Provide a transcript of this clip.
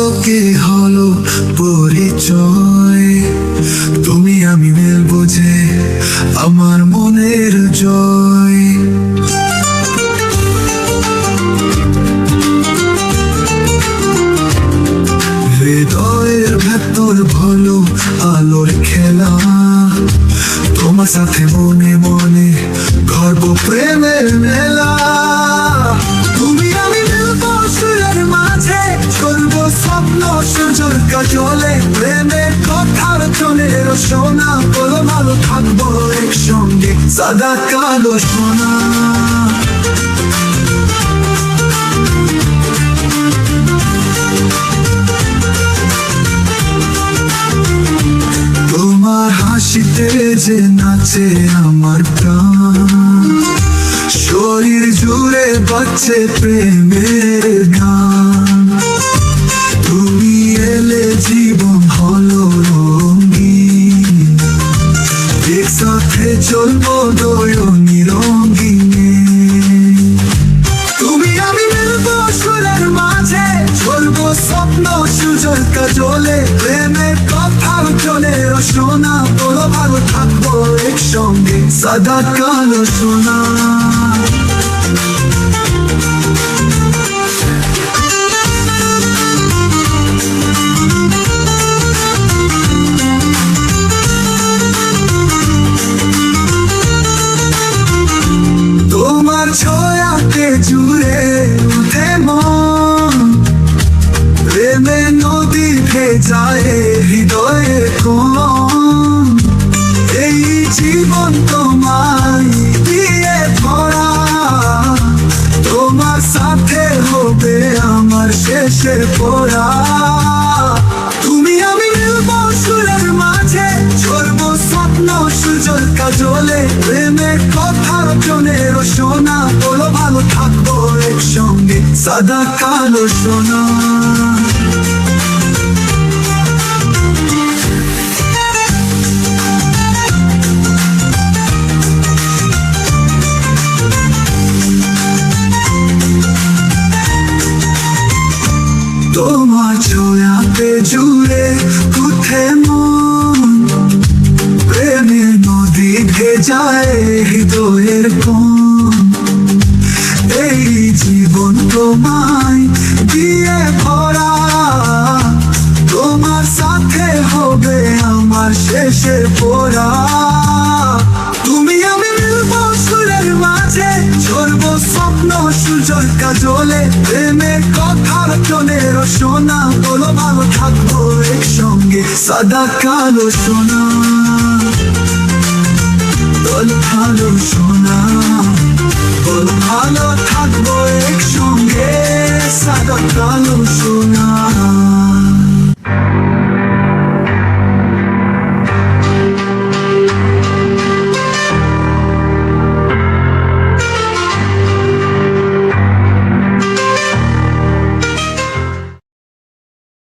ঝলকে হলো পরিচয়। তুমি আমি মেলবো যে আমার মনের জয়। হৃদয়ের ভেতর ভালো আলোর খেলা, তোমার সাথে মনে মনে গর্ব প্রেমের মেলা। তুমি আমি মিলবো সুরের মাঝে, করবো স্বপ্ন সূর্যের কাজলে। প্রেমের কথার চলে সোনা, বলো ভালো থাকবো একসঙ্গে সাদা কালো সোনা। তোমার হাসিতে যে নাচে আমার প্রাণ, শরীর জুড়ে বাজছে প্রেমের গান। তুমি এলে জীবন হলো রঙিন, একসাথে চলবো দোয়নি রঙিনে। তুমি আমি মিলবো সুরের মাঝে, চলবো স্বপ্ন সুযোগ কাজলে। প্রেমের কথা চলে সোনা, বলো ভালো থাকবো একসঙ্গে সাদা কালো সোনা। তোমার ছোঁয়াতে জুড়ে উঠে মন, প্রেমে নদী ভেজায় হৃদয়ে কোন। এই জীবন তোমায় দিয়ে ভরা, তোমার সাথে হবে আমার শেষে পড়া। তুমি আমি মিলবো সুরের মাঝে, চলবো স্বপ্ন সুযোগ কাজলে। প্রেমের কথার চলে সোনা, বলো ভালো থাকবো একসঙ্গে সাদা কালো সোনা। তোমার ছোঁয়াতে জুড়ে উঠে মন, প্রেমে নদী ভেজায় হৃদয়ের কোন। এই জীবন তোমায় দিয়ে ভরা, তোমার সাথে হবে আমার শেষে পড়া। তুমি আমি মিলবো সুরের মাঝে, চলবো স্বপ্ন সুযোগ কাজলে। প্রেমের কথার চলে সোনা, বলো ভালো থাকবো একসঙ্গে সাদা কালো সোনা। বলো ভালো সোনা, বলো ভালো থাকবো একসঙ্গে সাদা কালো সোনা।